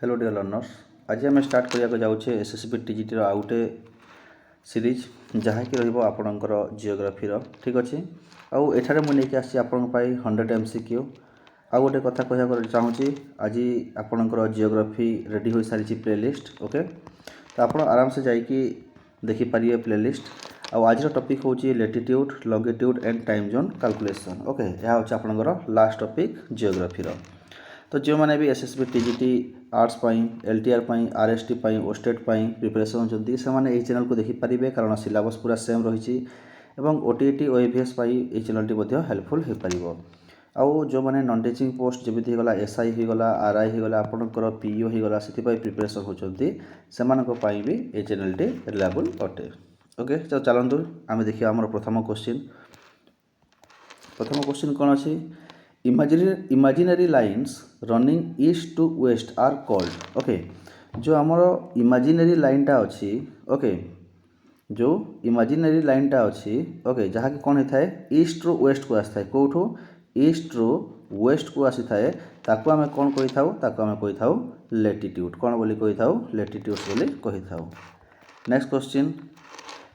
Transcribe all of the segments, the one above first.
Hello dear learners. आज आम start करने जाऊे एसएसबी टीजीटी आउ गोटे सीरीज जहाँकि आपणकर जियोग्राफी ठीक अच्छे आउ एठारे मुझे आसी आपण 100 MCQ। आउ गोटे कथा कहना चाहूँगी आज आपणकर जियोग्राफी रेडी हो सारी प्लेलिस्ट। ओके, तो आप आराम से जाकि देखिपारे प्लेलिस्ट। आज टॉपिक हूँ latitude longitude and time zone calculation. Okay, यह हूँ आपणकर लास्ट टॉपिक जियोग्राफी। तो जो मैंने भी SSB TGT arts LTR RST OSTET preparation होती से मैंने चैनल को देखिपारे कारण सिलेबस पूरा सेम रही और ओटीईटी और एवीएस ये चैनल टी हेल्पफुल हो पार। आउ जो मैंने नॉन टीचिंग पोस्ट जमी होगा एसआई होगा आरआई होगा आपंकर पीओ होगा से प्रिपरेशन होती से भी ये चैनल टी रिलायबल अटे। ओके, तो चलतु आम देखिए आम प्रथम क्वेश्चन कौन अच्छी imaginary lines running east to west are called. Okay, जो आमर इमेजिनरी लाइनटा अच्छी ओके जो इमेजिनरी लाइनटा अच्छी ओके जहाँकि कौन होता है ईस्ट रु वेस्ट को आसी था कौटू ईस्ट रु वेस्ट को आसी थाए ताकू आमे कौन कही थाउ ताकू आमे कही थाउ लैटिट्यूड। कौन बोली कही थाउ लैटिट्यूड बोली कही थाउ। Next question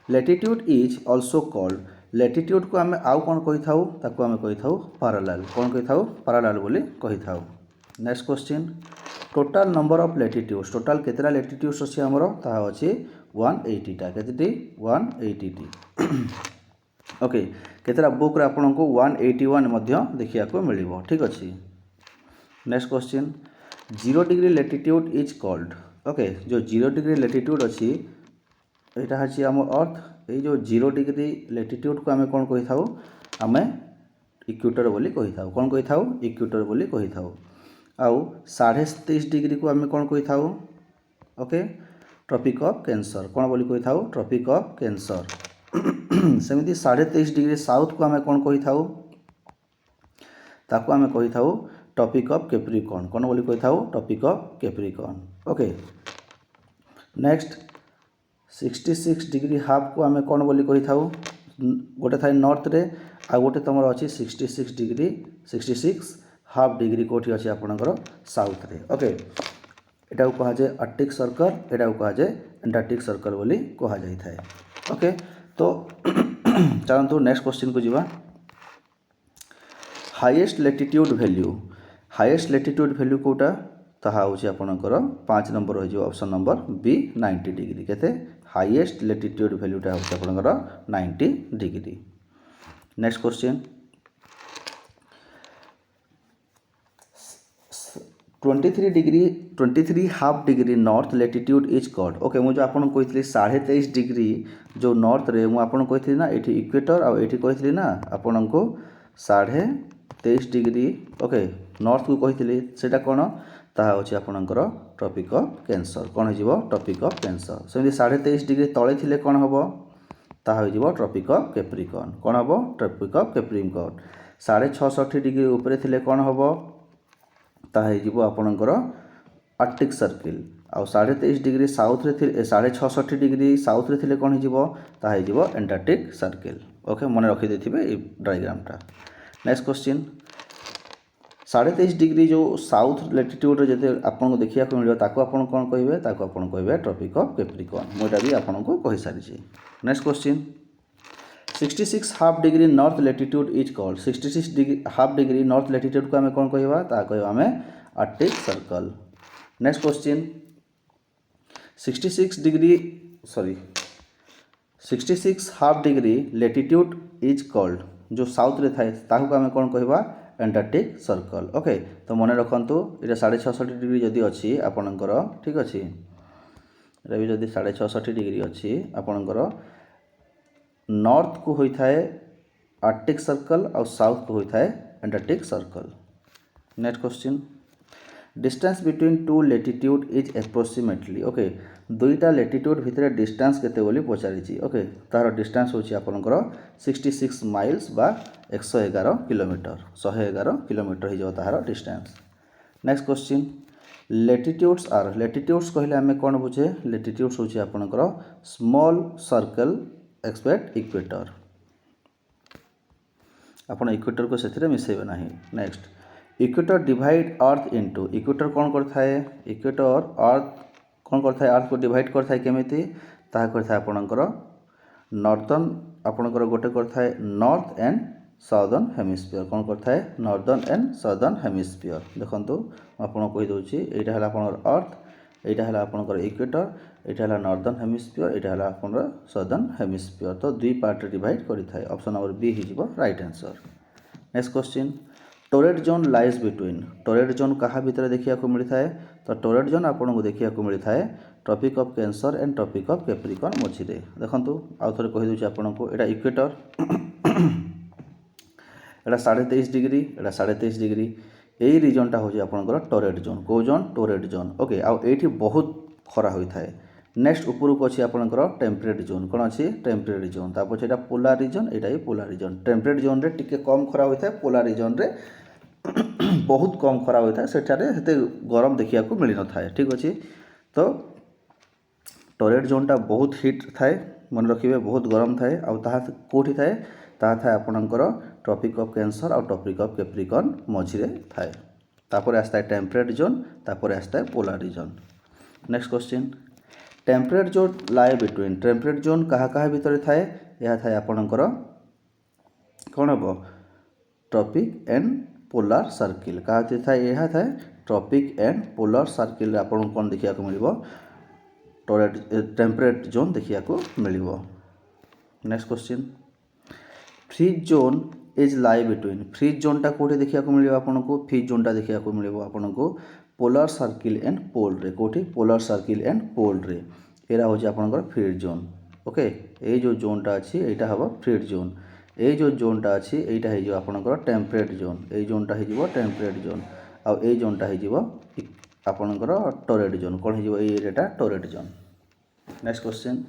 latitude is also called latitude को आमे आउ कौन कही थाउ ताकू आमे कही थाउ पैरेलल। कौन कही थाउ पैरेलल बोली कही थाउ। Next question total number of latitudes total केतेटा लैटिट्यूड्स अछि हमरो ता अछि 180 टा केतेटी 180 ओके केतेटा बुक रे आपन को 181 मध्य देखिया को मिलिबो। ठीक अछि। Next question 0 degree latitude is called. Okay, जो 0 डिग्री लैटिट्यूड अछि एटा हछि हम अर्थ ये जो 0 डिग्री लैटिट्यूड को आमे कौन कही थाउ आमे इक्वेटर बोली कही थाउ। कौन कही थाउ इक्वेटर बोली कही थाउ। आउ 23.5 डिग्री को आमे कौन कही थाउ ओके ट्रॉपिक ऑफ कैंसर। कौन बोली कही थाउ ट्रॉपिक ऑफ कैंसर। सेमिति 23.5 डिग्री साउथ को आमे कौन कही थाउ ताको आमे कही थाउ टॉपिक ऑफ कैप्रिकॉर्न। कौन बोली कही थाउ tropic of Capricorn. Okay, next 66 degree half को आमे कौन बोली कही थाउ गोटे थाए नॉर्थ रे आ गोटे तुम अच्छी 66 डिग्री 66 हाफ डिग्री कौटी अच्छी आपणकर साउथ रे। ओके, एटा को कहा जाए आर्कटिक सर्कल एटा को कहा जाए एंटार्कटिक सर्कल बोली कहा जाई थाए। ओके, तो चलतु नेक्स्ट क्वेश्चन को जीवा हाईएस्ट लैटिट्यूड वैल्यू कोटा ताहा होची आपणकर 5 नंबर हो जो ऑप्शन नंबर बी 90 डिग्री केते हाईएस्ट लैटिट्यूड वैल्यूटा होची आपणकर 90 degree. Next question 23 half degree north latitude is called. Okay, मुझे आपन कही 23.5 डिग्री जो नॉर्थ रे मु आपन कही ना एठी इक्वेटर आ एठी कही ना आपन को 23.5 डिग्री ओके नॉर्थ को कही सेटा कौन ताहा होची आपनकर ट्रॉपिक ऑफ कैंसर। कौन हो जिवो ट्रॉपिक ऑफ कैंसर। सेमि 23.5 डिग्री तळे थिले कौन हबो ताहा हो जिवो ट्रॉपिक ऑफ कैप्रिकॉर्न। कौन हबो ट्रॉपिक ऑफ कैप्रिकॉर्न। 66.5 डिग्री ऊपर थिले कौन हबो ताहा हो जिवो आपनकर आर्कटिक सर्किल। आउ 23.5 डिग्री साउथ रे थिले 66.5 डिग्री साउथ रे थिले कौन हो जिवो ताहा हो जिवो एंटार्कटिक सर्किल। ओके, मन रखि देथिबे ए डायग्रामटा। नेक्स्ट क्वेश्चन 23.5 डिग्री जो साउथ लैटिट्यूड जब आपको देखा मिले ताको आपन कौन कहे ताको आपन कहे ट्रॉपिक ऑफ कैप्रिकॉर्न। मुझा भी आपन को कही सारी। Next question 66 half degree north latitude is called. 66 degree half degree north latitude को आम कौन कहवा ता कहवा आम Arctic circle. Next question 66 half degree latitude is called जो साउथ रे थाए ताकू आम कौन कहवा एंटार्कटिक सर्कल। ओके, तो मन रखु ये 66.5 डिग्री जदि अच्छी आपणकर ठीक अच्छे ये भी जदि 66.5 डिग्री अच्छी आपणकर नॉर्थ को होता है आर्कटिक सर्कल और साउथ को होता है Antarctic circle. Next question distance between two latitude is approximately. Okay, दुईटा लैटिट्यूड भितर डिस्टेंस केते बोली पचारि। ओके, तार डिस्टेंस होची आपनकर 66 माइल्स बा 111 किलोमीटर 111 किलोमीटर हो जाओ तार डिस्टेंस। नेक्स्ट क्वेश्चन लैटिट्यूड्स कहले आमे कौन बुझे लैटिट्यूड्स होची आपनकर स्मॉल सर्कल एक्सपेक्ट इक्वेटर। आपण इक्वेटर को सेथिरे मिसेबे नाही। नेक्स्ट इक्वेटर डिवाइड अर्थ इंटू इक्वेटर कौन करता है इक्वेटर अर्थ कौन करता है अर्थ को डिवाइड करता है केमिति ताहा करता है आपणकर नॉर्थर्न आपणकर गोटे करता है नॉर्थ एंड साउदर्न हेमिस्फीयर कौन करता है नॉर्दर्न एंड साउदर्न हेमिस्फीयर देखंतु आपन कहि दोछि एटा हला आपनर अर्थ एटा हला आपनकर इक्वेटर एटा हला नॉर्दर्न हेमिस्फीयर एटा हला आपनर साउदर्न हेमिस्फीयर तो दुई पार्ट डिवाइड करि थाए ऑप्शन नंबर बी हि जिवो right answer. Next question टोरेट zone lies between टोरेट zone कहा भितर देखिया को मिलता है तो टोरेट जोन आपन को देखिया को मिलता है tropic of cancer and tropic of Capricorn मझिरे देखंतु आउ थरे कहि दोछि आपन को एटा इक्वेटर एटा 23.5 डिग्री एटा 23.5 डिग्री एई रीजनटा होछि आपनकर टोरेट जोन को जोन टोरेट जोन ओके आउ एठी बहुत खरा होई थाए। नेक्स्ट ऊपर को अछि आपनकर टेम्परेट जोन कोन अछि टेम्परेट जोन तापर सेटा पोलार रीजन एटा ही पोलार रीजन टेम्परेट जोन रे टिके कम खरा होई थाए पोलार रीजन रे बहुत कम खरा होई थाए सेटारे हेते गरम देखिया को मिलि न थाए ठीक अछि। तो टोरेट जोनटा बहुत हिट थाए मन रखिबे बहुत गरम थाए आ ताहा कोठी थाए ताहा थाए आपनकर ट्रॉपिक ऑफ कैंसर और ट्रॉपिक ऑफ कैप्रिकॉर्न मझिरे थाए तापर आस्ता है टेम्परेट जोन तापर आस्ता है polar reason. Next question temperate zone लाए बिटवीन टेम्परेट जोन कहा कहा भितर थाए यह थाए आपनकर कौन हम ट्रॉपिक एंड पोलार सर्किल कहा थाए यह थाए ट्रॉपिक एंड पोलार सर्किल आपन कौन देखिया को मिलिबो टोरेट टेम्परेट जोन देखिया को मिलिबो। Next question frigid zone is lie between frigid जोनटा कोठे देखिया को मिलिबो आपन को फ्रीज जोनटा देखिया को मिलिबो आपन को पोलार सर्किल एंड पोल रे कोठी पोलार सर्किल एंड पोल रे एरा हो आपनकर फ्रीज जोन ओके ए जो जोनटा अछि एटा हबो फ्रीज जोन ए जो जोनटा अछि एटा हे जो आपनकर टेम्परेट जोन ए जोनटा हे जिवो टेम्परेट जोन आ ए जोनटा हे जिवो आपनकर टोरेट जोन कोन हे जिवो ए एरियाटा torrid zone. Next question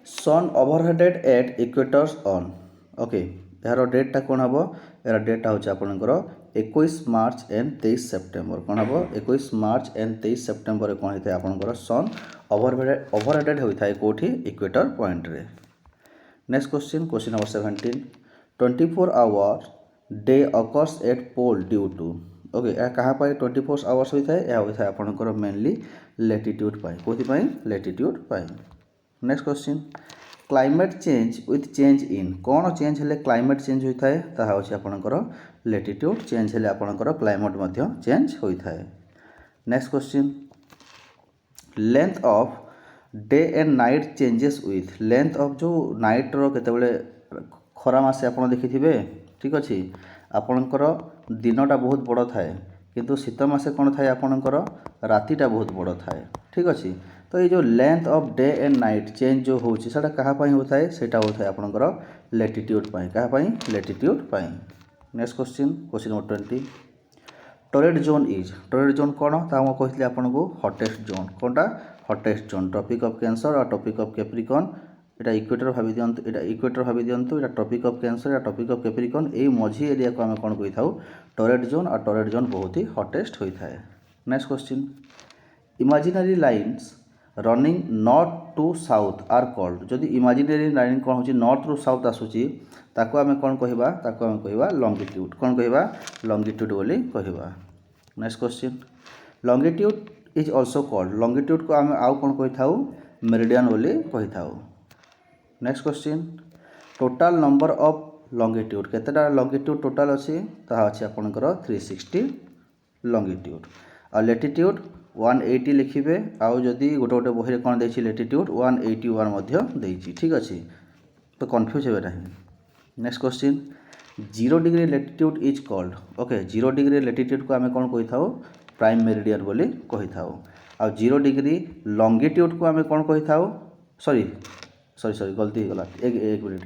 sun overheaded at equators on okay यार डेटा कौन हम यार डेटा हूँ आपंकर 21 मार्च एंड 23 सेप्टेम्बर कौन हम 21 मार्च एंड 23 सेप्टेम्बर कौन होता है आपंकर सन ओवरहेडेड होता है कौटी इक्वेटर पॉइंट रे। Next question question number 17 24 hour day occurs at pole due to okay यह कहाँ पाए 24 आवर्स होता है यह होता है आपंकर मेनली लैटिट्यूड पाए कौन लैटिट्यूड पाए। Next question climate change with change in कौन चेंज हेले क्लाइमेट चेंज होता है ताहा होछि आपनकर लैटिट्यूड चेंज हेले आपनकर क्लाइमेट मध्य चेंज होता है। Next question length of day and night changes with length of जो नाइट रो केतेबेले खरा मासे आपन देखिथिबे ठीक अछि आपनकर दिनटा बहुत बड़ थाए किंतु शीत मासे कोन थाए आपनकर रातिटा बहुत बड़ थाए ठीक अछि। तो ये जो length of day and night change जो होछि सेटा कहा पई होता है सेटा होता है आपनकर लैटिट्यूड पई कहा पई लैटिट्यूड पई। Next question question number 20 torrid zone कौन ता हम कहथि आपन को हॉटेस्ट जोन कोनटा hottest zone tropic of cancer और ट्रॉपिक ऑफ कैप्रिकॉर्न एटा इक्वेटर भाबी दियंतु एटा इक्वेटर भाबी दियंतु एटा ट्रॉपिक ऑफ कैंसर या ट्रॉपिक ऑफ कैप्रिकॉर्न ए मझी एरिया को हम कोन कहि थाउ टोरेट जोन और टोरेट जोन बहुत ही हॉटेस्ट होई थाए। Next question imaginary lines running north to south are called जदि इमेजिनरी लाइन कौन होची नॉर्थ टू साउथ आसुची ताको आमे कौन कहिबा ताको आमे कहिबा लॉन्गिट्यूड कौन कहिबा लॉन्गिट्यूड बोली कहिबा। Next question longitude is also called longitude को आमे आउ कौन कहि थाउ मेरिडियन बोली कहि थाउ। Next question total number of longitude केतेटा लॉन्गिट्यूड टोटल अछि ताहा अछि आपनकर 360 लॉन्गिट्यूड और लैटिट्यूड 180 लिखिबे आउ जदि गोटे गोटे बही कौन देछि लैटिट्यूड 181 मध्य देछि ठीक अछि तो कंफ्यूज हेबे नाही। Next question 0 degree latitude is called okay 0 degree latitude को आमे कौन कहि थाउ प्राइम मेरिडियन बोली कहि थाउ आ 0 डिग्री लॉन्गिट्यूड को आमे कौन कहि थाउ सॉरी गलती हो गला एक मिनट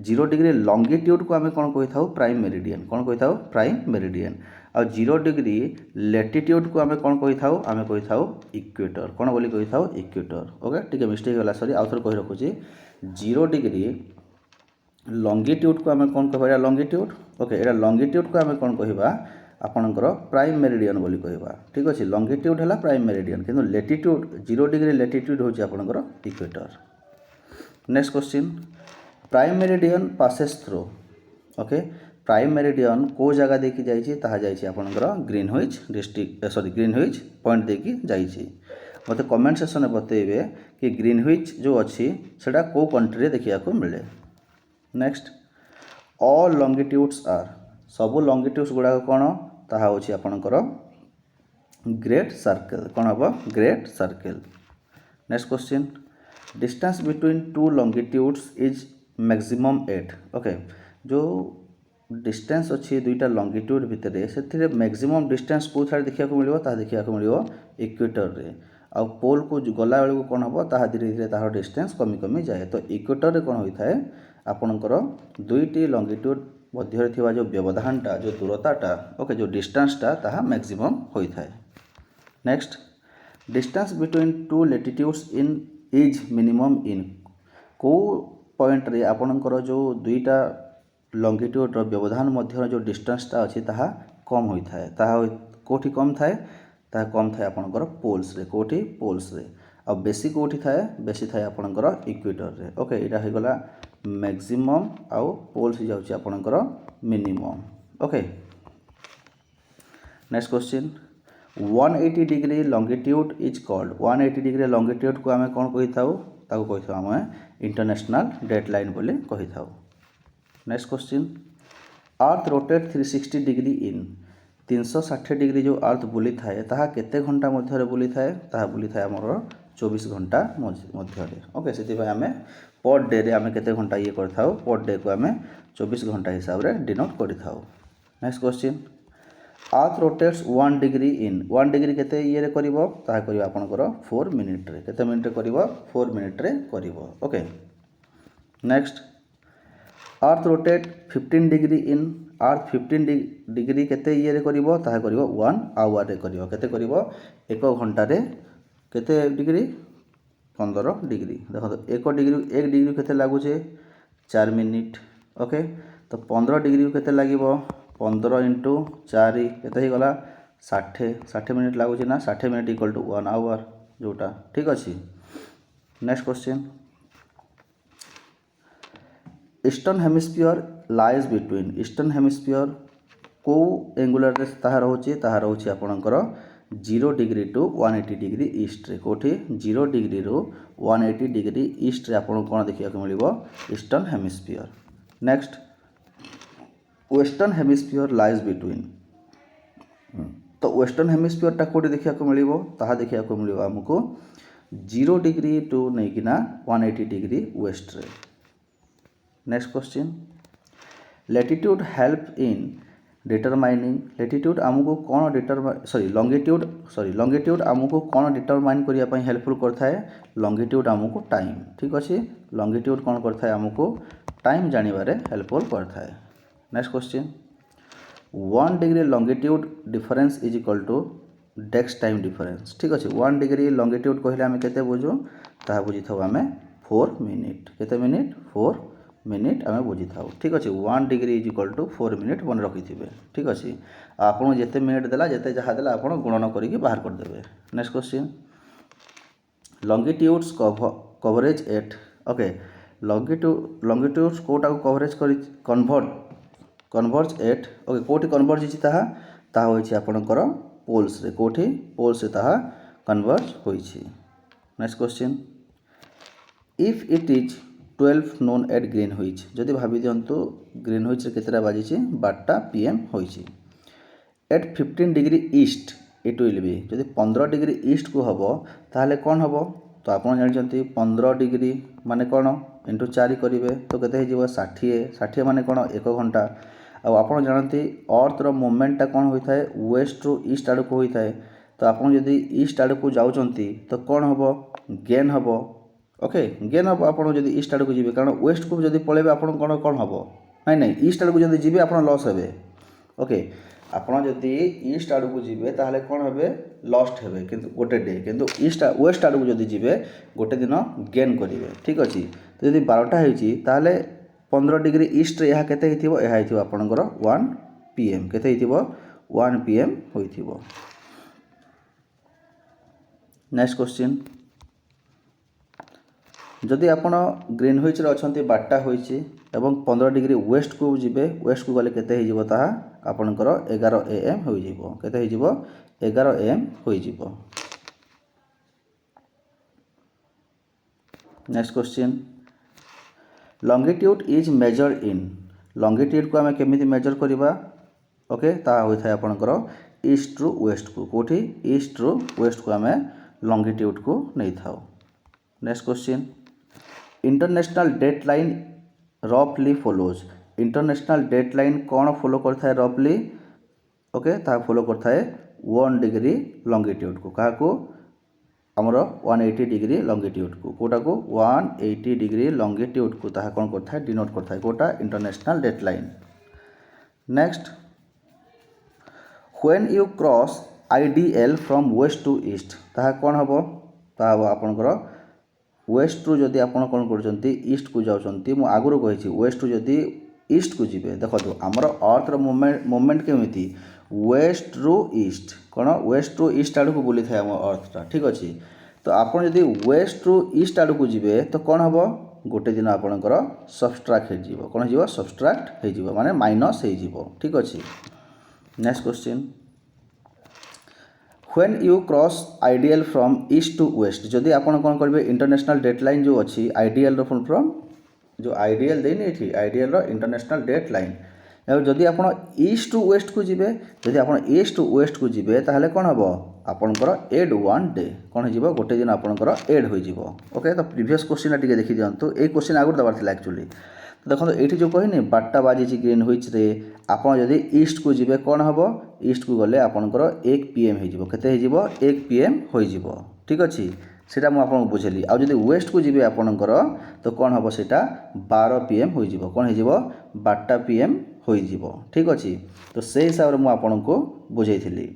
0 डिग्री लॉन्गिट्यूड को आमे कौन कहि थाउ प्राइम मेरिडियन कौन कहि थाउ प्राइम मेरिडियन आ 0 डिग्री लैटिट्यूड को आमे कौन कहि थाउ आमे कहि थाउ इक्वेटर कौन बोली कहि थाउ इक्वेटर ओके ठीक है मिस्टेक होला सॉरी आउथर कहि रखुची 0 डिग्री लॉन्गिट्यूड को आमे कौन कहबा लॉन्गिट्यूड ओके एटा लॉन्गिट्यूड को आमे कौन कहबा आपनकर प्राइम मेरिडियन बोली कहबा ठीक अछि लॉन्गिट्यूड हला प्राइम मेरिडियन किंतु लैटिट्यूड 0 डिग्री लैटिट्यूड होची आपनकर equator. Next question prime meridian passes through okay prime meridian को जगह देखी जाइए ताहा जाइए आपनकर Greenwich district sorry Greenwich point देखी जाइए मत कमेंट सेक्शन में बतेबे कि ग्रीनविच जो अच्छी सेटा को कंट्री देखा मिले। नेक्स्ट ऑल लॉन्गिट्यूड्स आर सबू लॉन्गिट्यूड्स गुड़ाक कौन ताहा होची आपनकर ग्रेट सर्कल कौन हम great circle. Next question distance between two longitudes is maximum 8 okay जो डिस्टेंस अच्छी दुईटा लॉन्गिट्यूड भितर से मैक्सिमम डिस्टेंस कौ देखा मिले देखा मिले इक्वेटर रे आ पोल को गला बेलू कौन हम ताहा धीरे धीरे तार डिस्टेंस कमी कमी जाए तो इक्वेटर रे कौन होता है आपणकर दुईटी लॉन्गिट्यूड मध्य थिबा जो व्यवधानटा जो दूरताटा ओके जो डिस्टेंसटा ताहा मैक्सिमम होता है। Next distance between two latitudes in is minimum in को पॉइंट रे आपणकर जो दुईटा लॉन्गिट्यूड व्यवधान मध्य जो डिस्टेंसटा अच्छी ताहा कम होता है ताहा कोठी कम थाए ताहा कम थाए आपणकर पोल्स रे कोठी पोल्स रे आ बेसी कोठी थाए बेसी थाए आपणकर इक्वेटर रे ओके एटा हो गला मैक्सिमम आउ पोल्स जाउची आपणकर minimum okay. Next question 180 degree longitude is called 180 degree longitude को आमे कोन कहि थाउ ताको कहि थाउ आमे इंटरनेशनल डेट लाइन बोली कहि थाउ। Next question earth rotate 360 degree in 360 degree जो अर्थ बुली थाए ताहा केते घंटा मध्य बुली थाए ताहा बुली थाए हमर 24 घंटा मध्य ओके से आमे पर डे रे आमे केते घंटा ये कर थाउ पर डे को आमे 24 घंटा हिसाब रे डिनोट कर थाउ। Next question earth rotates 1 degree in 1 degree केते ये रे करिवो ताहा करिवो आपनकर 4 मिनिट रे केते मिनिट रे करिवो 4 मिनिट रे करिवो okay. Next earth rotate 15 degree in earth 15 degree केते ये रे करिवो ताहा करिवो 1 आवर रे करिवो केते करिवो 1 घंटा रे केते डिग्री 15 डिग्री देखो 1 डिग्री केते लागू छे 4 मिनिट ओके तो 15 डिग्री को केते लागिवो 15 इंटू 4 केते ही गला 60 मिनिट लागू छे ना 60 मिनिट इक्वल टू 1 आवर जोटा ठीक अछि। Next question eastern hemisphere lies between eastern hemisphere को एंगुलर रे ताहा रहउची आपनकर 0 डिग्री टू 180 डिग्री ईस्ट रे कोठी 0 डिग्री रो 180 डिग्री ईस्ट रे आपन कोन देखिया को मिलिबो eastern hemisphere. Next western hemisphere lies between तो वेस्टर्न हेमिस्फीयर टा कोठी देखिया को मिलिबो ताहा देखिया को मिलिबो हमको 0 डिग्री टू नेकिना 180 डिग्री वेस्ट रे। Next question latitude help in determining latitude आमको कौन लॉन्गिट्यूड आमको कौन डिटरमाइन करिया पई हेल्पफुल करता है लॉन्गिट्यूड आमको टाइम ठीक अच्छे लॉन्गिट्यूड कौन करता है आमको टाइम जानिबारे हेल्पफुल करता है। Next question 1 degree longitude difference is equal to desk time difference ठीक अच्छे 1 डिग्री लॉन्गिट्यूड कहले आमे केते बुझू ताहा बुझी थाउ आमे 4 मिनिट केते मिनिट 4 मिनिट आमे बुझी थाउ ठीक अच्छे 1 degree is equal to 4 minute मन रखी थे ठीक अच्छे आपन जिते मिनिट देला जिते जहाँ देला आपन गुणन करके बाहर कर देबे। Next question longitudes coverage at okay longitudes कोटा को कवरेज कर कन्वर्ज एट ओके कोठी कन्वर्ज हिची ताहा होइछि आपनकर पोल्स रे कोठी पोल्स रे ताहा कन्वर्ज होइछि। Next question if it is 12 noon at Greenwich जदि भाभी दिंतु ग्रीनविच केतटा बाजी 12 PM होइछि at 15 degree east it will be जदि 15 डिग्री ईस्ट को हम ताहले कौन हम तो आप जानते 15 डिग्री माने कौन इंटू 4 करेंगे तो केते हो 60 माने कौन 1 घंटा आप जानते अर्थ रो मूवमेंटा कौन होता है वेस्ट रु ईस्ट आड़ को होता है तो आप जदि ईस्ट आड़ को जाउचंती तो कौन हम गेन हम ओके गेन हम आप ईस्ट आड़ को जी कारण वेस्ट को जब पलैबे आप कौन कौन हम नहीं ईस्ट आड़ को जब जी आप लॉस हे ओके आपड़ जदि ईस्ट आड़ को जी ताहले कौन हे लस्ट हे किंतु गोटे डे किंतु ईस्ट वेस्ट आड़ को जब जी गोटे दिन गेन करेंगे ठीक अच्छे तो जब 12टा होती ताहले 15 डिग्री ईस्ट रे केते हिथिबो एहा हिथिबो आपनकर 1 PM केते हिथिबो 1 PM होइथिबो। नेक्स्ट क्वेश्चन जदि आपण ग्रीनविच अच्छे बारटा होइछि एवं 15 डिग्री वेस्ट को जीवे वेस्ट को गले केते हो ताहा आपणकर 11 AM हो जिवो केते हो जिवो 11 AM हो जिवो। Next question longitude is measured in longitude को आम केमिति मेजर करवा ओके ता होता है आपणकर ईस्ट रु वेस्ट को कोठी ईस्ट रु वेस्ट को आम लॉन्गिट्यूड को नहीं था। नेक्स्ट क्वेश्चन इंटरनेशनल डेडलाइन रफली फॉलोज इंटरनेशनल डेडलाइन कौन फॉलो करता है रफली ओके ता फॉलो करता है 1 डिग्री लॉन्गिट्यूड को क्या को आमर 180 डिग्री लॉन्गिट्यूड को कोटा को 180 डिग्री लॉन्गिट्यूड को ताहा कौन करता है डिनोट करता है कोटा international date line. Next when you cross IDL from west to east ताहा कौन हम ताहा आपणकर वेस्ट रु जदि आप कौन कर ईस्ट को जाऊँगी मुझे आगुरी कही वेस्ट रु जदि ईस्ट को जीवे देखो आमर अर्थ मूवमेंट केमी वेस्ट रु ईस्ट कौन वेस्ट रु ईस्ट आड़ को बुली था आम अर्थटा ठीक अच्छे तो आपड़ जदि वेस्ट रु ईस्ट आड़ को जीवे तो कौन हम गोटे दिन आपणकर सबस्ट्राक्ट हो कौन हो सबस्ट्राक्ट हो माने माइनस हो ठीक अच्छे। Next question when you cross IDL from east to west जदि आप कौन करेंगे इंटरनेशनल डेडलाइन जो अच्छी आईडीएल फुल फ्रॉम जो आईडीएल देनी ये आईडीएल इंटरनेशनल डेडलाइन जदि आप ईस्ट टू वेस्ट को जीवे जदि आप ईस्ट टू वेस्ट को जीवे ताहले कौन हम आपणकर एड 1 डे कौन हो गोटे दिन आपणकर एड हो ओके। तो प्रीवियस क्वेश्चन टी देखी दिखाँ ये क्वेश्चन आगुरी देवार एक्चुअली तो देखो ये जो कहनी 12टा बाजी ग्रीनविच रे आपड़ जदि ईस्ट को जीवे कौन हम ईस्ट को गले आपणकर 1 PM हो केते हो 1 PM हो ठीक अच्छे सीटा मुझे बुझेली आउ जदि वेस्ट को जीवे आपणकर तो कौन हम सेटा 12 PM हो कौन हो 12टा PM हो ठीक अच्छे। तो से हिसाब से मुझे बुझे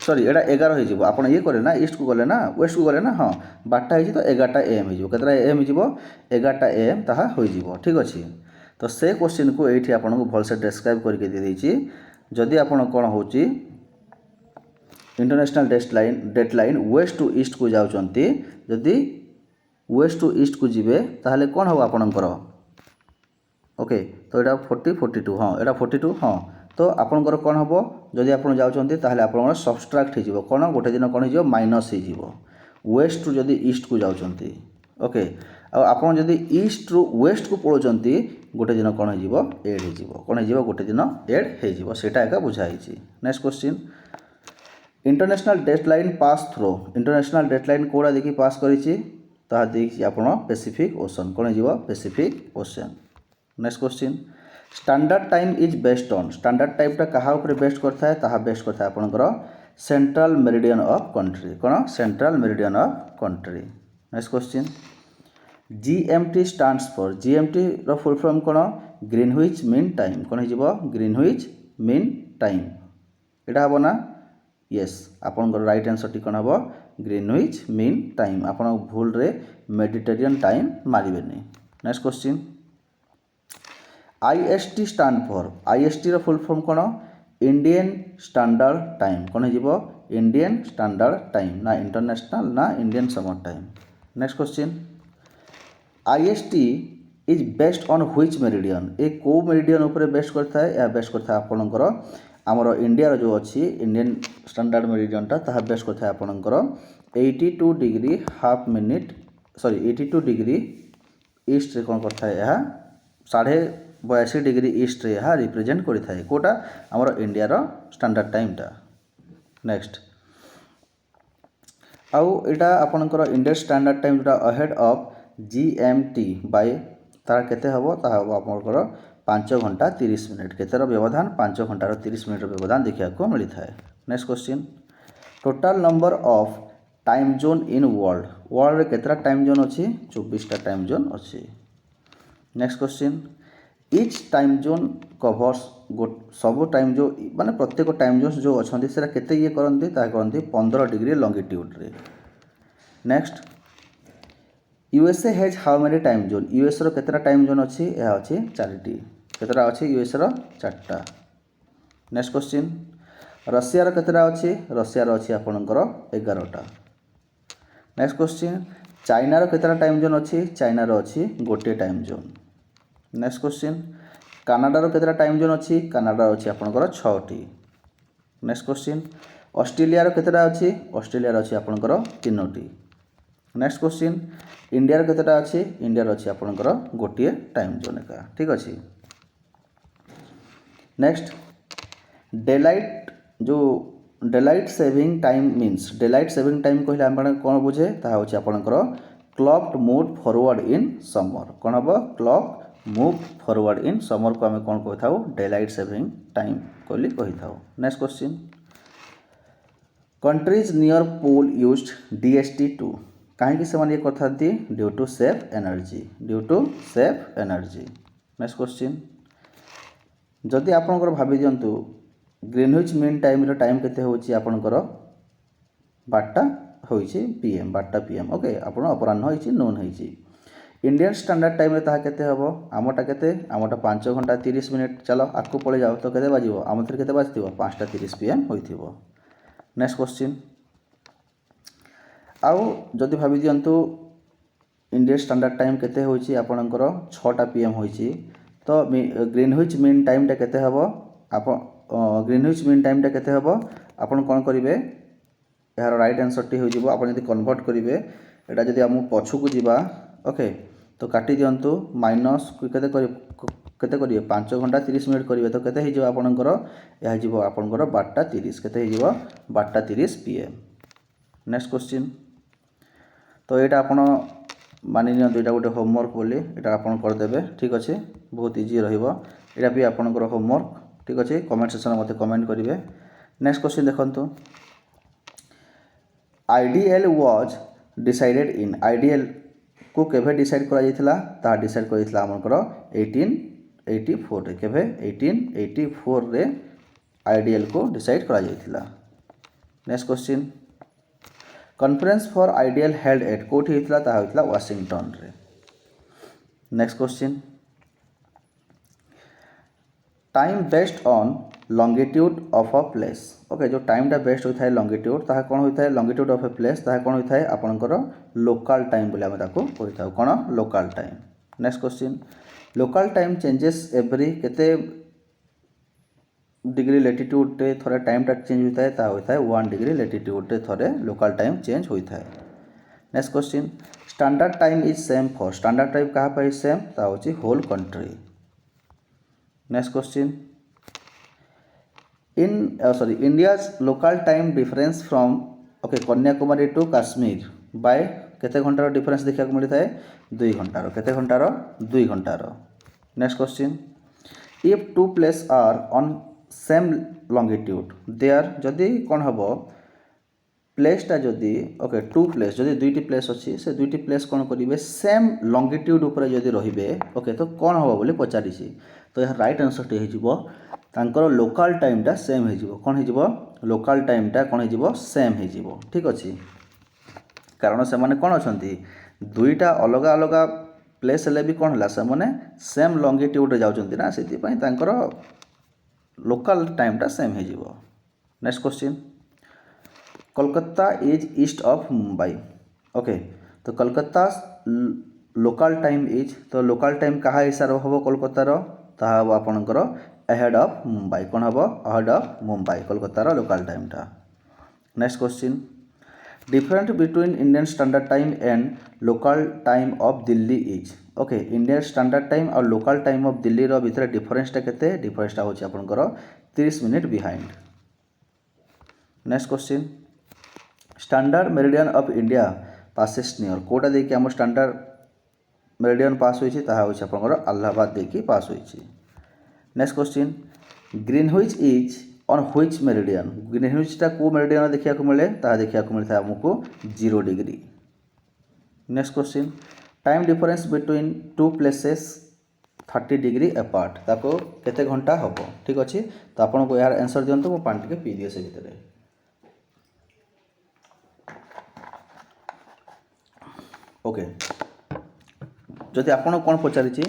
सॉरी एटा 11 हो आप ये कले ना ईस्ट को गले ना वेस्ट को गले ना हाँ 12टा हो तो 11टा AM हो केतटा AM हो 11टा AM ताहा हो ठीक अच्छे। तो से क्वेश्चन को ये आपको भलसे डिस्क्राइब करके दे जदि आप कौन हो international date line west to east को जाउचंती जदि वेस्ट टू ईस्ट को जीवे ताहले कौन हो आपणकर ओके तो यहाँ 42 हाँ यहाँ 42 हाँ तो आपणकर कौन हम जदि आप जाउचंती ताहले आपणकर सबस्ट्राक्ट हो कौन गोटे दिन कौन हो माइनस हो वेस्ट रु जदि ईस्ट को जाउचंती ओके आप जदि ईस्ट रु वेस्ट को पलाउचंती गोटे दिन कौन हो एड हो कौन हो गोटे दिन एड हो सेटा एका बुझाई। Next question international dateline pass through international dateline कोड़ा देखी पास करिछि ताहा देखि आपण पैसिफिक ओशन कौन हो Pacific Ocean. Next question standard time is based on standard टाइमटा कहा ऊपर बेस्ट करता है ताहा बेस्ट करता है आपणकर सेंट्रल मेरिडियन ऑफ कंट्री कौन central meridian of country. Next question GMT stands for GMT रो फुल फॉर्म कौन ग्रीनविच मीन टाइम कौन हो ग्रीनविच मीन टाइम एटा हम ना यस आपणकर राइट आंसर टी कौन हम ग्रीनविच मीन टाइम आप भूल रे मेडिटेरियन टाइम मारिबेनी। Next question IST stand for IST रो फुल फॉर्म कौन इंडियन स्टैंडर्ड टाइम कौन हो इंडियन स्टैंडर्ड टाइम ना इंटरनेशनल ना Indian summer time. Next question IST is based on which meridian ए को मेरिडियन ऊपर बेस्ट करता है या बेस्ट करता है आपणकर आमर इंडिया जो अच्छी इंडियन स्टैंडर्ड मेरिडियनटा ताहा बेस्ट करता है आपणकर 82 degree half minute sorry 82 degree east रे कौन करता है यह 82.5 डिग्री ईस्ट रे यह रिप्रेजेंट करता है कोटा आमर इंडिया रो स्टैंडर्ड टाइमटा। नेक्स्ट आउ एटा आपणकर इंडियन स्टैंडर्ड टाइम जोटा अहेड ऑफ GMT बाय तार केते हबो ता हबो आपणकर 5 घंटा 30 मिनिट केतेर व्यवधान 5 घंटार 30 मिनिट व्यवधान देखा को मिलता है। Next question total number of time zone in world रे केतरा टाइम जोन अच्छी 24टा टाइम जोन अच्छी। Next question each time zone covers सब टाइम जो माने प्रत्येक टाइम जोन जो अच्छा से केते ये करती करती 15 डिग्री लॉन्गिट्यूड रे। Next USA has how many time zone US रो केतरा टाइम जोन अच्छी यह अच्छी 4टी केतरा अच्छी US रो 4टा। नेक्स्ट क्वेश्चन रशिया रो केतरा अच्छी रशिया रो अच्छी आपणकर 11टा। नेक्स्ट क्वेश्चन चाइनार केतटा टाइम जोन अच्छी चाइनार अच्छी गोटे टाइम जोन। नेक्स्ट क्वेश्चन कानाडार केतटा टाइम जोन अच्छी कानाडार अच्छी आपंकर 6टी। नेक्स्ट क्वेश्चन ऑस्ट्रेलिया केतटा अच्छी ऑस्ट्रेलिया अच्छी आपंकर 3टी। नेक्स्ट क्वेश्चन इंडिया केतटा अच्छी इंडिया अच्छी आपंकर गोटे टाइम जोन एका ठीक अच्छे। नेक्स्ट डेलाइट जो daylight saving time means daylight saving time कहले आम कौन बुझे ता हूँ आपंकर clock move forward in summer कौन हम clock move forward in summer को आम कौन कही था डेलाइट सेविंग टाइम कहली कही था। Next question countries near pole used DST2 कहीं से ये करते due to save energy due to save energy. Next question जदि आपंकर भावी दिंतु ग्रीनविच मीन टाइम टाइम केते होची आपंकर 12टा होईची PM 12टा PM ओके आपण अपराह्न होईची नून होईची। इंडियन स्टैंडर्ड टाइम रे ताहा केते हबो आमटा केते आमटा 5 घंटा 30 मिनिट चलो आकु पळे जाओ तो केते बाजिवो आम थरे केते बाजथिवो 5:30 PM होईथिवो। नेक्स्ट क्वेश्चन आउ जदि भावी दिंतु इंडियन स्टैंडर्ड टाइम केते होईची आपणकर 6टा PM होईची तो ग्रीनविच मीन टाइम टा केते हबो आप ग्रीनविच मीन टाइम टा केते हबो आपण कोन करिवे यार राइट आंसर टी हो जिवो आपण यदि कन्वर्ट करिवे एटा जदि हम पछु को जिबा ओके तो काटी दियंतु माइनस केते करिवे 5 घंटा 30 मिनिट करिवे तो केते हो जिवो आपणकर या जिवो आपणकर 12:30 केते हो जिवो 12:30 PM। नेक्स्ट क्वेश्चन तो एटा आपण मानि नियंतु एटा गोटे होमवर्क बोली एटा आपण कर देबे ठीक अछि बहुत इजी रहिबो एटा भी आपणकर होमवर्क ठीक अच्छे कमेंट सेक्शन में मत कमेंट करेंगे। नेक्स्ट क्वेश्चन देखो IDL was decided in IDL को केभे डिसाइड करा जायथिला ता डिसाइड करितला हमकर 1884 रे केभे 1884 रे आईडीएल को डिसाइड करा जायथिला। Next question conference for IDL held at कोठी हितला ता हितला वाशिंगटन रे। Next question time based on longitude of a place okay जो टाइम टा बेस्ट होता है लॉन्गिट्यूड ताहा कौन होता है लॉन्गिट्यूड ऑफ ए प्लेस ताहा कौन होता है आपनकर लोकल टाइम बोले आम ताको कहि थाउ कौन local time. Next question local time changes every केते डिग्री लैटिट्यूड रे थोड़े टाइम टा चेंज होता है ता होता है 1 डिग्री लैटिट्यूड रे थोड़े लोकल टाइम चेंज होता है। Next question standard time is same for standard time कहा पे सेम ता होची whole country. Next question India's local time difference from okay Kanyakumari to Kashmir by केते घंटार डिफरेंस देखा मिलता है 2 घंटार केते घंटार 2 घंटार। Next question if two place are on same longitude there जदि कौन हम प्लेसटा जदि ओके टू प्लेस जदि दुईटी प्लेस अच्छी से दुईटी प्लेस कौन करेंगे सेम लॉन्गिट्यूड उपरे जदि रहिबे ओके तो कौन हम बोली पचारि तो यह राइट आंसर टे हो तांकर लोकल टाइमटा सेम हो कौन हो लोकल टाइमटा कौन हो सेम हो ठीक अच्छे कारण से माने कौन अच्छा दुईटा अलग अलग प्लेस हेले भी कौन है से माने सेम लॉन्गिट्यूड जाउछंती ना से तांकर लोकल टाइमटा सेम हो। Next question Kolkata is east of Mumbai okay तो कोलकाता लोकल टाइम इज तो लोकल टाइम कहा हिसाब हम कोलकातार ताहा हम आपणकर अहेड ऑफ मुंबई कौन हम अहेड ऑफ मुंबई कोलकातार लोकल टाइमटा। Next question different between Indian standard time and local time of Delhi is okay Indian standard time और लोकल टाइम ऑफ दिल्ली रो भितर डिफरेंसटा केते डिफरेंसटा होची आपणकर 30 minute behind. Next question standard meridian of India passes near कोटा देखिए आम स्टैंडर्ड मेरिडियन पास होइछि ताहा होइछि आपनकर अलाहाबाद देखिए पास होइछि। Next question Greenwich is on which meridian ग्रीनविचटा को मेरिडियन देखिया को मिले ताहा देखिया को मिलता है हमको 0 degree. Next question time difference between two places 30 degree apart ताको केते घंटा हबो ठीक अछि तो आपन को यार आंसर दियंतो मो पानी के पी दिए से भितरे ओके जदि आपन कोन पचारि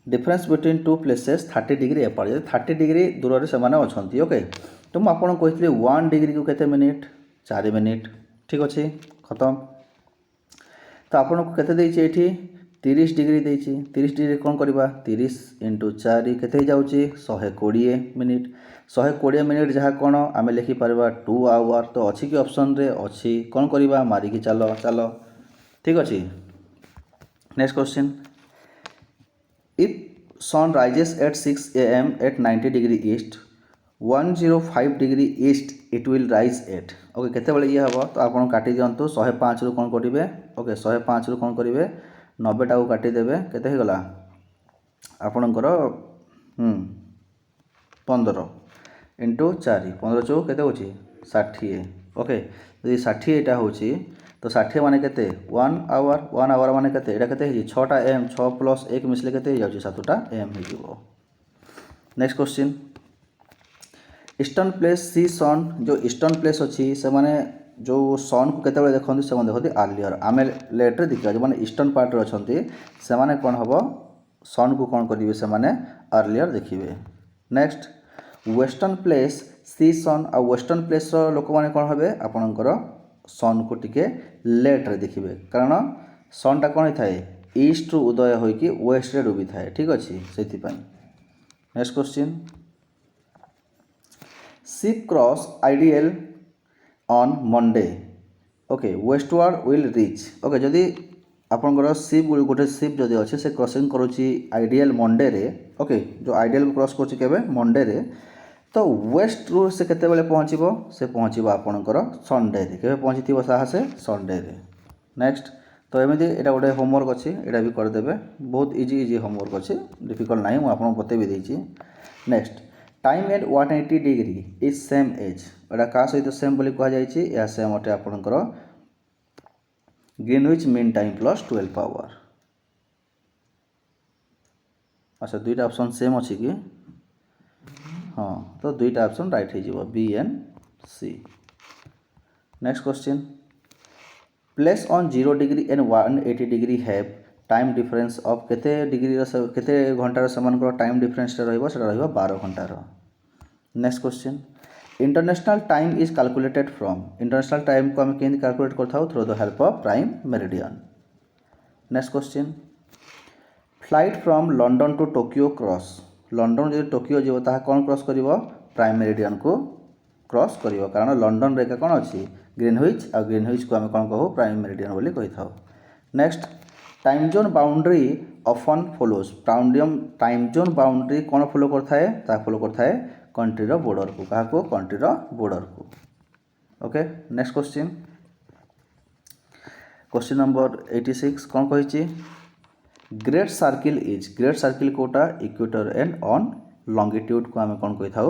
difference between two places 30 degree apart जदि 30 डिग्री दूर से माने अछंती ओके तो मु आपन कहितले 1 डिग्री को केते मिनिट 4 मिनिट ठीक अछि खत्म। तो आपको केते देइछि एठी 30 डिग्री देइछि 30 डिग्री कोन करबा 30 * 4 केते जाउछि 120 मिनिट 120 मिनिट जहाँ कोन आमे लिखि परबा 2 आवर तो अछि कि ऑप्शन रे अछि कोन करबा मारी कि चलो चलो ठीक अछि। Next question if sun rises at 6 AM at 90 degree east 105 degree east it will rise at okay केते बेले ये हबो तो आपण काटी दियंतु 105 रु कोन करिवे ओके 105 रु कोन करिवे 90 टा को काटी देबे केते हे गला आपणकर 15 इंटू 4 15 चौ केते होची 60 ओके यदि 60 एटा होची तो 60 माने केते 1 आवर माने केते एटा केते हे 6 टा एम 6 प्लस 1 मिसले केते हे जाउची 7 टा एम हे जिवो। नेक्स्ट क्वेश्चन ईस्टर्न प्लेस सी सन जो ईस्टर्न प्लेस अच्छी से माने जो सन को केते देखते से देखते अर्लीयर आम लेट्रे देखा जो मैंने ईस्टर्न पार्ट रे अच्छे से माने कौन हम सन को कौन करेंगे से माने अर्लीयर देखिए। नेक्स्ट वेस्टर्न प्लेस सी सन आ वेस्टर्न प्लेस लोक मैंने कौन हे आपणकर सन को टिके लेट्रे देखिए कारण सन टा कौन होता है ईस्ट रु उदय होइकी वेस्ट रे डूबी थाए ठीक अच्छे से। Next question ship cross ideal on Monday okay westward will reach okay जदि आपंकर शिप गोटे शिप जदि अच्छे से क्रॉसिंग करुच्ची आइडियल मंडे रे ओके जो आइडियल को क्रॉस करुच्ची केबे मंडे रे तो वेस्ट रु से केते बेले पहुँचबो से पहुँचबो आपणकर संडे रे केबे पहुँची साहा से संडे रे। नेक्स्ट तो एमती एटा गोटे होमवर्क अच्छी एटा भी करदेबे बहुत इजी इजी होमवर्क अच्छे डिफिकल्ट ना मुझे आपको बतेबी देइछि। Next time at 180 degree is same as एटा का सहित सेम बोली कह जाइछि या सेम अटे आपणकर Greenwich mean time plus 12 hour. अच्छा दुईटा ऑप्शन सेम अच्छी कि हाँ तो दुईटा ऑप्शन राइट हो B and C. Next question place on 0 degree and 180 degree have time difference of केते डिग्री केते घंटार समान टाइम डिफरेंस रहिबो सेटा रहिबो 12 घंटार। Next question international time is calculated from international time को हम केंद्र कैलकुलेट करथाउ through the help of prime meridian. Next question flight from London to Tokyo cross London जो टोकियो जीव ताहा कौन क्रॉस करिवो प्राइम मेरिडियन को क्रॉस करिवो कारण लंडन रेखा कौन अच्छी ग्रीनविच आ ग्रीनविच को आम कौन कहू प्राइम मेरिडियन बोली कही था। Next time zone boundary often follows time zone boundary कौन फॉलो करता है फॉलो करता है कंट्रीर बॉर्डर को क्या कंट्रीर बॉर्डर को। ओके नेक्स्ट क्वेश्चन नंबर 86 कौन कही ग्रेट सर्किल कोटा इक्वेटर एंड ऑन लॉन्गिट्यूड को आम कौन कही था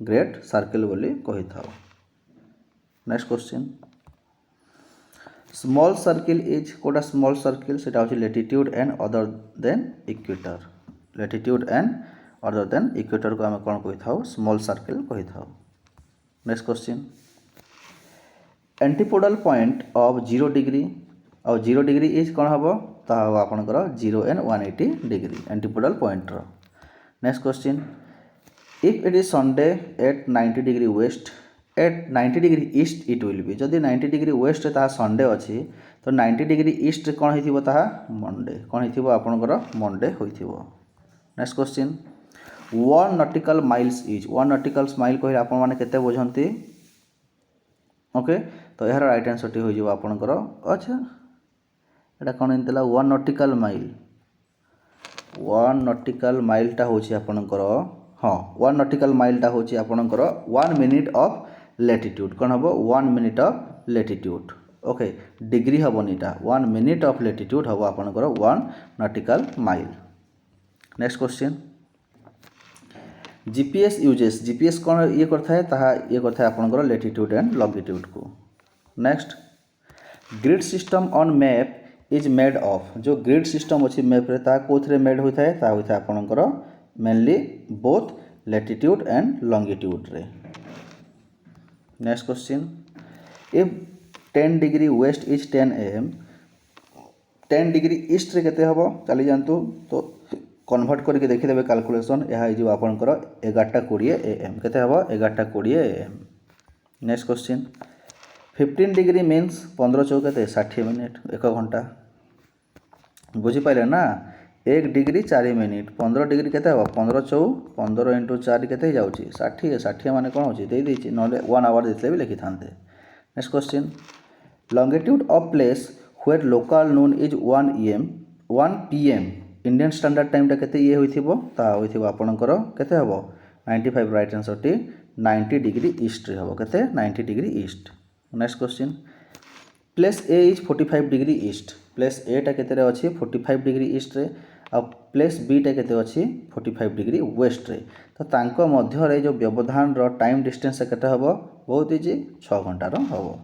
ग्रेट सर्किल बोली कही था। Next question small circle is कोटा स्मॉल सर्किल से latitude and other than equator latitude and other than equator को आम कौन कही था स्मॉल सर्किल कही था। Next question antipodal point of 0 degree और 0 डिग्री इज कौन हम ताहा आपनकर 0 and 180 degree antipodal point. Next question if it is Sunday at 90 degree west at 90 degree east it will be जदि 90 डिग्री वेस्ट ताहा Sunday अच्छी तो 90 डिग्री ईस्ट कौन होइथिबो ताहा मंडे कौन होइथिबो आपनकर मंडे होइथिबो। Next question 1 nautical miles is 1 nautical mile कहले आपन माने केते बुझंती ओके तो यार राइट आंसर टी हो जिवो आपनकर अच्छा एटा कौन इंतला 1 नॉटिकल माइल टा होची आपनकर हाँ 1 नॉटिकल माइल टा होची आपनकर 1 मिनिट ऑफ लैटिट्यूड कौन हम 1 minute of latitude okay degree हेनी टा 1 मिनिट ऑफ लैटिट्यूड हम आपनकर 1 nautical mile. Next question GPS कौन ये करता है ताहा ये करता है आपनकर लैटिट्यूड एंड लॉन्गिट्यूड को। Next grid system on map is made of जो ग्रिड सिस्टम अच्छी मैप रे ता कोथरे मेड होता है ता होता है आपनकर mainly both latitude and longitude रे। Next question if 10 degree west is 10 AM 10 degree east रे केते हबो चली जानतु तो कन्वर्ट करके देखिदेबे कैलकुलेशन यह हो आपनकर 11:20 AM केते हबो 11:20 AM। Next question 15 degree means 15 Chowk 60 minute 1 घंटा बुझीपारे ना 1 डिग्री 4 मिनिट 15 डिग्री केते हम 15 चौ 15 इंटू 4 केते जाऊँगी 60 60 माने कौन हो देदेची ना 1 आवर देते भी लिखि था। Next question longitude of place where local noon is 1 PM Indian standard time केते ये होइथिबो ता होइथिबो आपनकर केते हबो 95 राइट आंसर टी 90 डिग्री ईस्ट रे हबो केते 90 degree east. Next question place A is 45 degree east place A टा केते रे अछि 45 डिग्री ईस्ट रे आ प्लेस बी टा केते अछि 45 डिग्री वेस्ट रे तो तांको मध्य रे जो व्यवधान रो टाइम डिस्टेंस केते हबो बहुत इजी 6 घंटा रो हबो।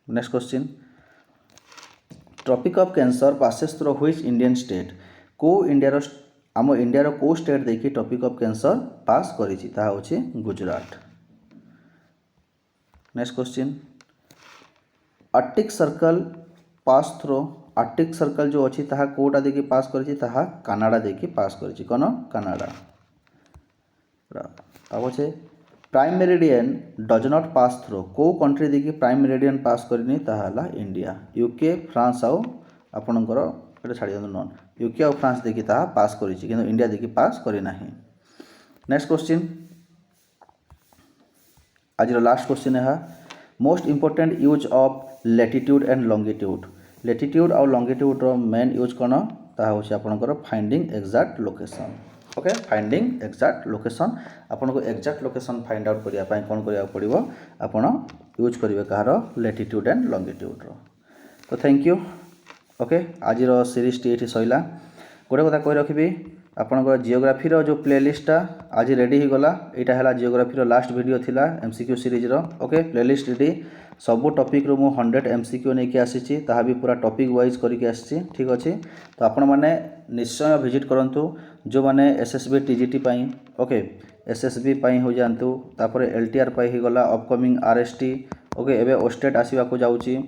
Next question Tropic of Cancer passes through which Indian state को इंडिया रो आम इंडिया रो को स्टेट देखि ट्रॉपिक ऑफ कैंसर पास करिछि ता होछि Gujarat. Next question Arctic Circle pass through Arctic Circle जो अच्छी ताहा कोटा देखि पास करिछि ताहा कनाडा देखि पास करिछि कोन कनाडा। अब छे prime meridian does not pass through को कंट्री देखि प्राइम मेरिडियन पास करनी ताहा हला इंडिया यूके फ्रांस आउ आपनकर एटा छाडी दन नन यूके आउ फ्रांस देखि ताहा पास करिछि किंतु इंडिया देखि पास करि नाही। नेक्स्ट क्वेश्चन आज लास्ट क्वेश्चन है most important use of latitude and longitude latitude और लॉन्गिट्यूड रो मेन यूज कौन ताहा होछि आपनकर finding exact location. Okay finding exact location आपनको एक्जाक्ट लोकेशन फाइंड आउट करिया पई कोन करिया पड़िबो आपण यूज करिवे कहार लैटिट्यूड एंड लॉन्गिट्यूड रो। तो थैंक यू। ओके आज रो सीरीज टी एठी सइला गोटे कथा कहि रखिबी आपनकर जियोग्राफी रो जो प्लेलिस्टटा आज रेडी हो गला एटा हला जियोग्राफी रो लास्ट वीडियो थिला एमसीक्यू सीरीज रो। ओके प्लेलिस्ट रेडी सबो टॉपिक रो मु 100 एमसीक्यू नै के आसीची ताहा भी पूरा टॉपिक वाइज करि के आसीची ठीक अछि। तो आपण माने निश्चय विजिट करंतु जो माने एसएसबी टीजीटी पई ओके एसएसबी पई हो जानतु तापरे एलटीआर पई ही गला अपकमिंग आरएसटी ओके एबे ओस्टेट आसीबा को जाउची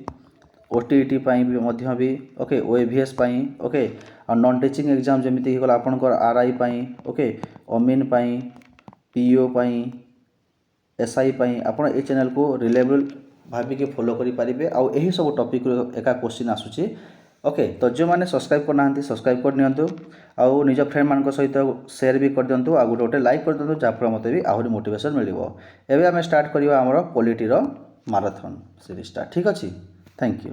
ओटीईटी पई भी मध्य भी ओके ओएवीएस पई ओके आ नॉन टीचिंग एग्जाम जेमिति ही गला आपनकर आरआई पई ओके ओमिन पई पीओ पई एसआई पई आपण ए चैनल को रिलेबल भाबी के फॉलो करि परिबे आ एही सब टॉपिक रो एका क्वेश्चन आसुची। ओके तो जो माने सब्सक्राइब करना सब्सक्राइब कर नियंतु आ निज फ्रेंड मान सहित शेयर भी कर दियंतु आ गोटे लाइक कर दियंतु जाफर मते भी आहुरी मोटिवेशन मिलिबो। एबे हमें स्टार्ट करिवा हमर पॉलिटी रो मैराथन सीरीज टा ठीक अछि। Thank you.